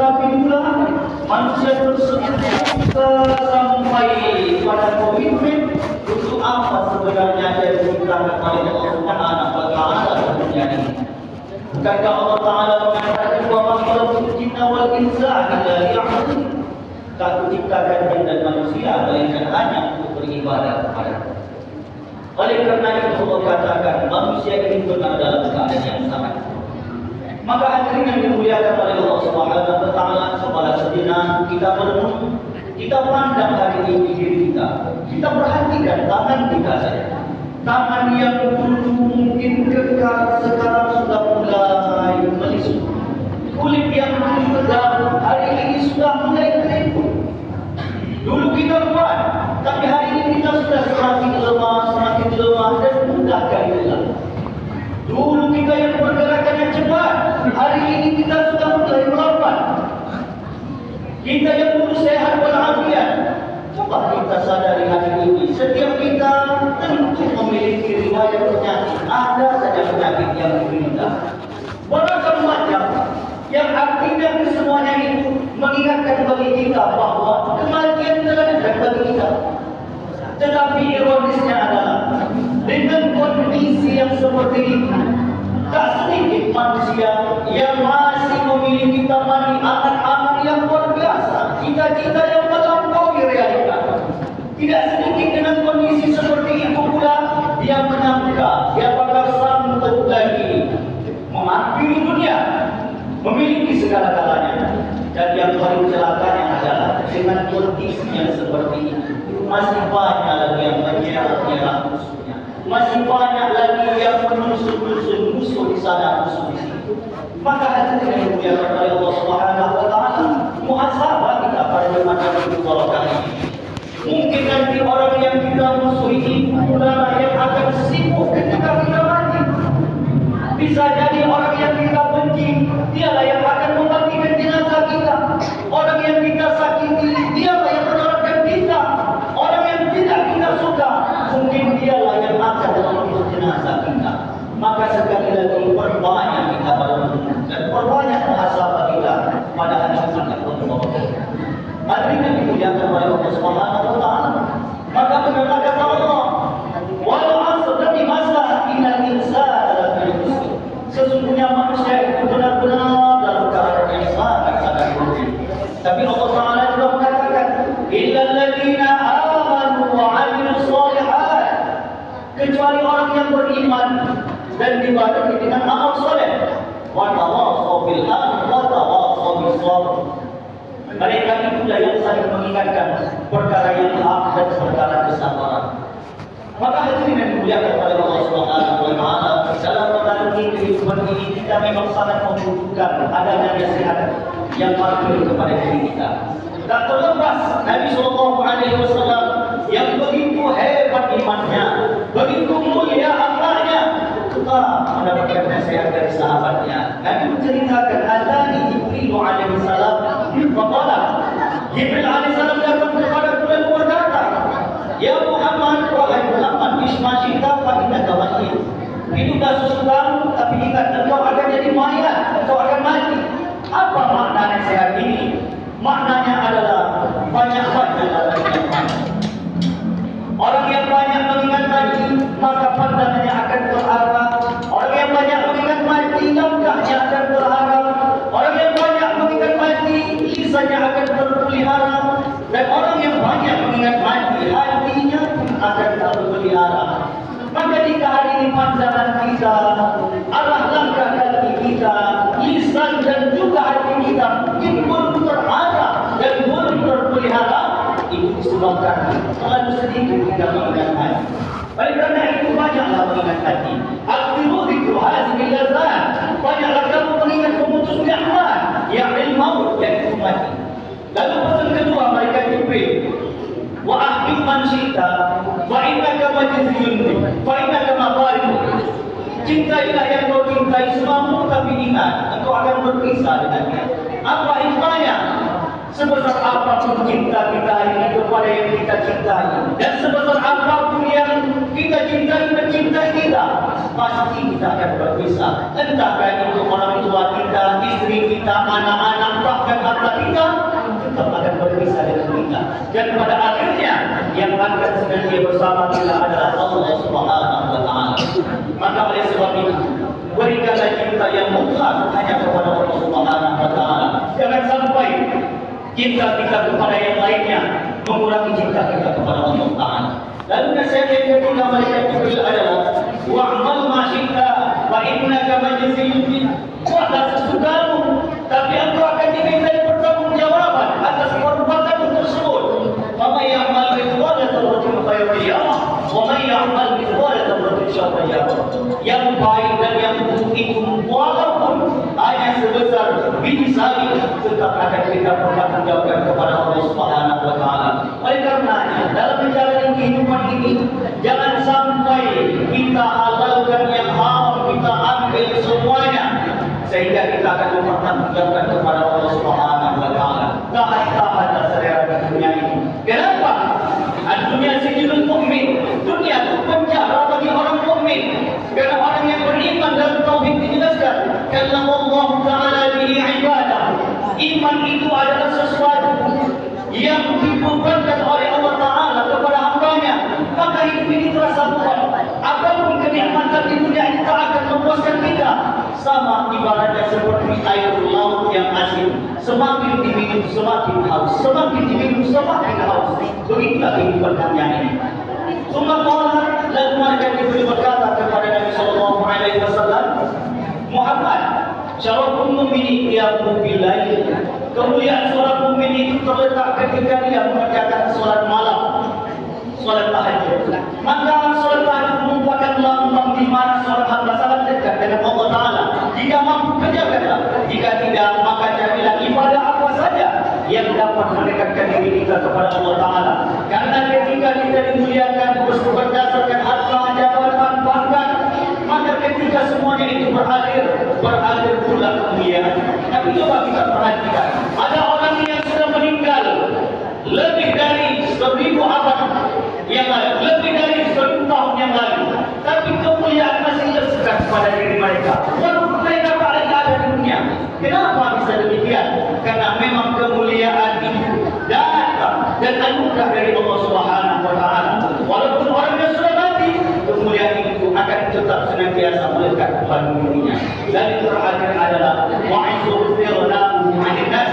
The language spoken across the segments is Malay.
tetapi pula manusia tersebut sampai pada komitmen untuk apa sebenarnya yang diciptakan oleh Allah Subhanahu wa Ta'ala dalam dunia ini. Bukankah Allah Ta'ala mengatakan bahwa khalaqul jinna wal insa illa liya'budun? Tak kuciptakan jin dan manusia melainkan hanya untuk beribadah kepada-Ku. Oleh kerana itu Allah katakan manusia ini benar dalam keadaan yang sama. Maka hadirin yang dimuliakan oleh Allah Subhanahu wa Ta'ala, sebalas sejenak kita merenung, kita pandang hari ini diri kita. Kita perhatikan tangan kita saja. Tangan yang dulu mungkin kekar sekarang sudah mulai melisut. Kulit yang dulu tegak hari ini sudah mulai keriput. Dulu kita kuat, tapi hari ini kita sudah semakin lemah dan mudah hilang. Dulu kita yang pergerakannya cepat, hari ini kita sudah mulai melambat. Kita yang dulu sehat walafiat, coba kita sadari hari ini, setiap kita tentu memiliki riwayat penyakit. Ada saja penyakit yang menderita. Beragam macam, yang artinya semuanya itu mengingatkan bagi kita bahawa kematian telah dekat bagi kita. Tetapi ironisnya adalah dengan kondisi yang seperti ini, tak sedikit manusia yang masih memiliki taman angan-angan yang luar biasa, cita-cita yang melampaui realita. Tidak sedikit dengan kondisi seperti itu pula dia menyangka dia bakal sanggup lagi mengakhiri dunia, memiliki segala-galanya. Dan yang paling celakanya adalah dengan kondisi yang seperti ini masih banyak lagi yang menyerang musuhnya, masih banyak lagi yang menusuk-nusuk musuh di sana, musuh di situ. Maka hadirin yang dimuliakan oleh Allah Subhanahu wa Ta'ala, muhasabah kita pada zaman Nabi kali ini. Mungkin nanti orang yang kita musuhi itu pula yang akan sibuk ketika kita mati. Bisa jadi orang yang kita benci, dialah yang akan membagikan jenazah kita. Orang yang kita sakiti, dialah yang menolongkan kita. Orang yang tidak kita suka, mungkin dialah yang akan mengurus jenazah kita. Maka sekali lagi perbanyak kita merenung dan perbanyak muhasabah kita pada hari Jumat untuk hadirin yang dimuliakan oleh Allah Subhanahu wa Ta'ala. Maka benarlah kata Allah, wal 'asr, demi masa, innal insana lafi khusr. Sesungguhnya manusia itu benar-benar dalam keadaan yang sangat rugi. Tapi Allah Ta'ala juga mengatakan, illal ladzina amanu wa 'amilus shalihat, kecuali orang yang beriman dan dibarengi dengan amal soleh. Wa tawassaw bil haqqi wa tawassaw bis sabr. Mereka itulah yang saling mengingatkan perkara yang hak dan perkara kesabaran. Maka hadirin yang dimuliakan oleh Allah Subhanahu wa Ta'ala, dalam menjalani kehidupan ini kita memang sangat membutuhkan adanya nasihat yang mampir kepada diri kita. Tak terlepas Nabi Sallallahu Alaihi Wasallam yang begitu hebat imannya, begitu mulia akhlaknya, tetap mendapatkan nasihat dari sahabatnya. Nabi menceritakan adani Jibril alaihi salam, faqala, Jibril alaihi salam datang kepada beliau dan berkata, ya Muhammad, wahai Muhammad, isma syita fa innaka mayyit. Hiduplah sesukamu, tapi ingat engkau akan jadi mayat, engkau akan mati. Apa makna nasihat ini? Maknanya adalah banyak-banyaklah mengingat mati. Orang yang banyak mengingat mati, maka pandangannya akan terarah. Orang yang banyak mengingat mati, langkahnya akan terarah. Orang yang banyak mengingat mati, lisannya akan terpelihara. Dan orang yang banyak mengingat mati, hatinya akan terpelihara. Maka jika hari ini pandangan kita, arah langkah kaki kita, lisan dan juga hati kita ini belum terarah dan belum terpelihara, itu disebabkan terlalu sedikit kita mengingat hati. Oleh kerana itu banyaklah mengingat hati. Akhiru dzikru hadhil lazat. Banyaklah kamu mengingat pemutus nikmat, ya'il maut, yaitu mati. Lalu pesan kedua mereka Jibril, wa ahbib man syi'ta fa innaka majziyun fa innaka magharimun. Cintailah yang kau cintai semampu, tapi ingat engkau akan berpisah dengannya. Apa hikmahnya? Sebesar apa apapun cinta kita hari ini kepada yang kita cintai, dan sebesar apapun yang kita cintai mencintai kita, pasti kita akan berpisah. Entahkah itu orang tua kita, istri kita, anak-anak, bahkan harta kita, tetap akan berpisah dengan kita. Dan pada akhirnya yang akan senantiasa bersama kita adalah Allah Subhanahu wa Ta'ala. Maka oleh sebab itu, berikanlah cinta yang mutlak hanya kepada Allah Subhanahu wa Ta'ala. Jangan sampai cinta kita kepada yang lainnya mengurangi cinta kita kepada Allah Ta'ala. Lalu nasihat yang ketiga mereka Jibril adalah wa'mal ma syi'ta wa innaka majziyun. Buatlah sesukamu, tapi engkau akan dimintai pertanggungjawaban atas perbuatanmu tersebut. Wa may ya'mal mithqala dzarratin khairan yarah wa may ya'mal mithqala dzarratin syarran yarah. Yang baik dan yang buruk itu walaupun hanya sebesar biji sawi, tetap akan kita pertanggungjawabkan kepada Allah Subhanahu wa Ta'ala. Oleh karenanya, dalam menjalani kehidupan ini, jangan sampai kita halalkan yang haram, kita ambil semuanya, sehingga kita akan mempertanggungjawabkan kepada Allah Subhanahu wa Ta'ala. Tahan-tahan saudara di dunia ini. Kenapa? Dunia sijinul mukmin. Dunia itu penjara bagi orang mukmin. Karena orang yang beriman dalam tauhid dijelaskan, karena Allah Ta'ala bihi ibadah. Iman itu adalah sesuatu yang dibebankan oleh Allah Ta'ala kepada hambanya. Maka hidup ini terasa berat. Apapun kenikmatan di dunia ini tak akan memuaskan kita. Sama ibaratnya seperti air laut yang asin. Semakin diminum semakin haus, semakin diminum semakin haus. Begitulah kehidupan dunia ini. Summa qala, lalu mereka Jibril berkata kepada Nabi sallallahu alaihi wasallam, Muhammad, syaraful mu'mini qiyamuhu bil-lail. Kemuliaan seorang mukmin itu terletak ketika dia mengerjakan salat malam, salat tahajud. Maka salat tahajud merupakan lambang di mana seorang hamba sangat dekat dengan Allah Ta'ala. Jika mampu kerjakanlah, jika tidak maka carilah ibadah apa saja yang dapat mendekatkan diri kita kepada Allah Ta'ala. Karena ketika kita dimuliakan berdasarkan harta, jabatan, pangkat, maka ketika semuanya itu berakhir pula kemuliaan. Tapi coba kita perhatikan, ada orang yang sudah meninggal lebih dari 1000 abad yang lalu, lebih dari 1000 tahun yang lalu, tapi kemuliaan masih tersekat pada diri mereka walaupun mereka tak lagi ada di dunia. Kenapa bisa demikian? Karena memang kemuliaan itu datang dan anugerah dari Allah Subhanahu wa Ta'ala. Walaupun orangnya sudah mati, kemuliaan itu akan tetap senantiasa melekat pada dirinya. Dan yang terakhir adalah wa'izzu firnahu 'anil nas.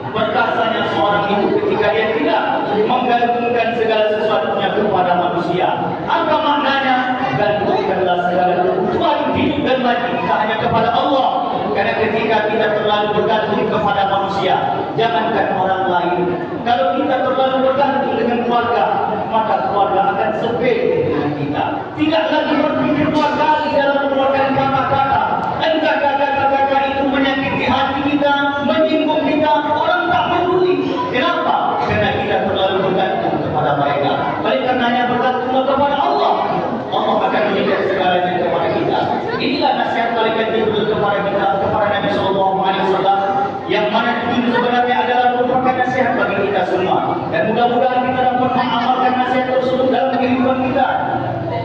Perkasanya seorang itu ketika dia tidak menggantungkan segala sesuatunya kepada manusia. Apa maknanya? Gantungkanlah segala kebutuhan hidup dan mati kita hanya kepada Allah. Karena ketika kita terlalu bergantung kepada manusia, jangankan orang lain, kalau kita terlalu bergantung dengan keluarga, maka keluarga akan sepi dengan kita. Tidak lagi berpikir dua kali dalam mengeluarkan kata-kata. Entah kata-kata itu menyakiti hati kita, menyinggung kita, orang tak peduli. Kenapa? Karena kita terlalu bergantung kepada mereka. Oleh karenanya bergantunglah kepada Allah. Allah akan memberikan segalanya kepada kita. Inilah nasihat malaikat Jibril kepada kita, kepada Nabi sallallahu alaihi wasallam, yang mana itu sebenarnya adalah merupakan nasihat bagi kita semua. Dan mudah-mudahan kita dapat mengamalkan nasihat tersebut dalam kehidupan kita.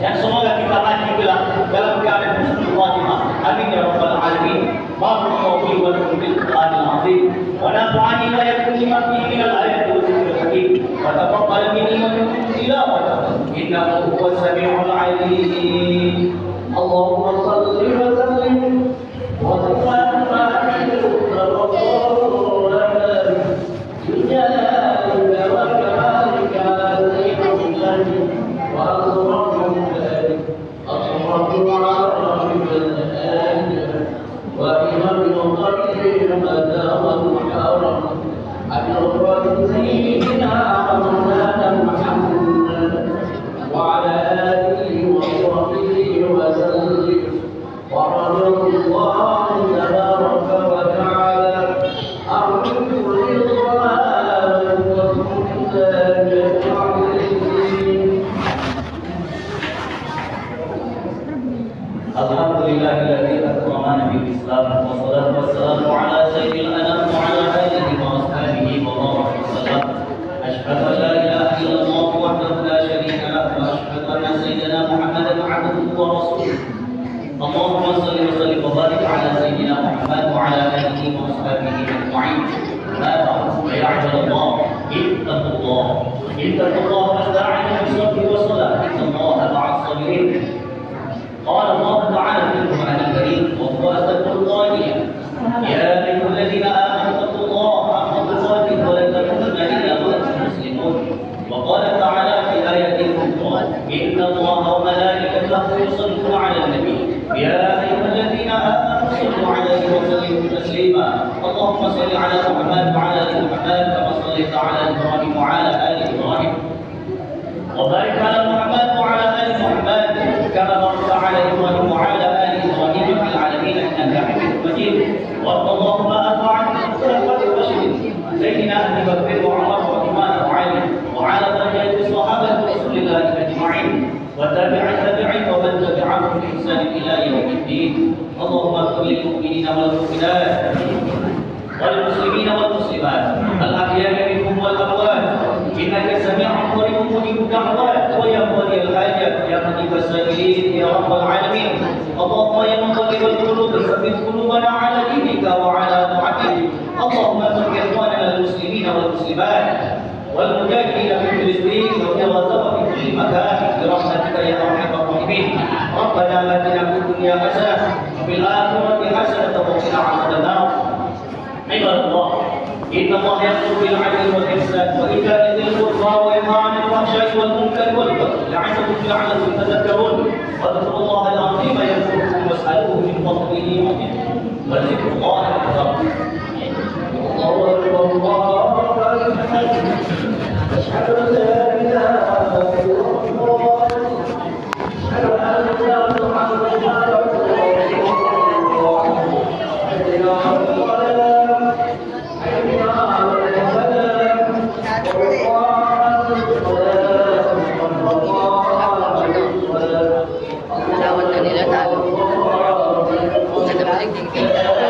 Dan semoga kita mati kelak dalam keadaan husnul khatimah. Amin ya rabbal alamin. Barakallahu fi wa lakum bil Qur'anil azim. Wa nafa'ani wa yakum lima fihi min al-ayati wa dhikril hakim. Wa taqabbal minni wa minkum tilawatahu. Innahu huwas samiul alim. Allahumma shalli wa sallim wa barik Alhamdulillahilladzi akramana bil Islam wa salatu wassalamu ala sayyidil anam wa ala alihi wa ashabihi wa baraka. وبارك على سيدنا محمد وعلى آله وصحبه أجمعين. أما بعد فيا عباد الله اتقوا الله واستعينوا بالصبر والصلاة إن الله مع الصابرين. قال الله تعالى في القرآن الكريم وهو أصدق القائلين يا أيها الذين آمنوا اتقوا الله حق تقاته ولا تموتن إلا وأنتم مسلمون. وقال تعالى في آية أخرى إن الله وملائكته يصلون على النبي يا أيها الذين آمنوا صلوا عليه وسلموا تسليما. اللهم صل على محمد وعلى آل محمد كما صليت على إبراهيم وعلى آل إبراهيم وبارك على محمد وعلى آل محمد كما باركت على إبراهيم وعلى آل إبراهيم في العالمين إنك حميد مجيد. وارض اللهم عن الخلفاء الراشدين سيدنا أبي بكر وعمر وعثمان وعلي وعلى بقية صحابة رسول الله أجمعين والتابعين ومن تبعهم بإحسان إلى يوم الدين. اللهم اغفر للمؤمنين والمؤمنات والمسلمين والمسلمات الأحياء منهم والأموات إنك سميع قريب مجيب الدعوات ويا قاضي الحاجات يا مجيب السائلين يا رب العالمين. اللهم يا مقلب القلوب ثبت قلوبنا على دينك وعلى طاعتك. اللهم اغفر إخواننا المسلمين والمسلمات والمجاهدين في فلسطين وفي غزة وفي كل مكان برحمتك يا أرحم الراحمين. ربنا آتنا في الدنيا حسنة وفي الآخرة حسنة وقنا عذاب النار. عباد الله إن الله يأمر بالعدل والإحسان وإيتاء ذي القربى وينهى عن الفحشاء والمنكر والبغي يعظكم لعلكم تذكرون. واذكروا الله العظيم يذكركم واسألوه من فضله وذكر الله أكبر. الله أكبر الله أكبر أشهد أن لا إله إلا الله أشهد أن محمدا رسول Dapat kanila tayo. Sa dapat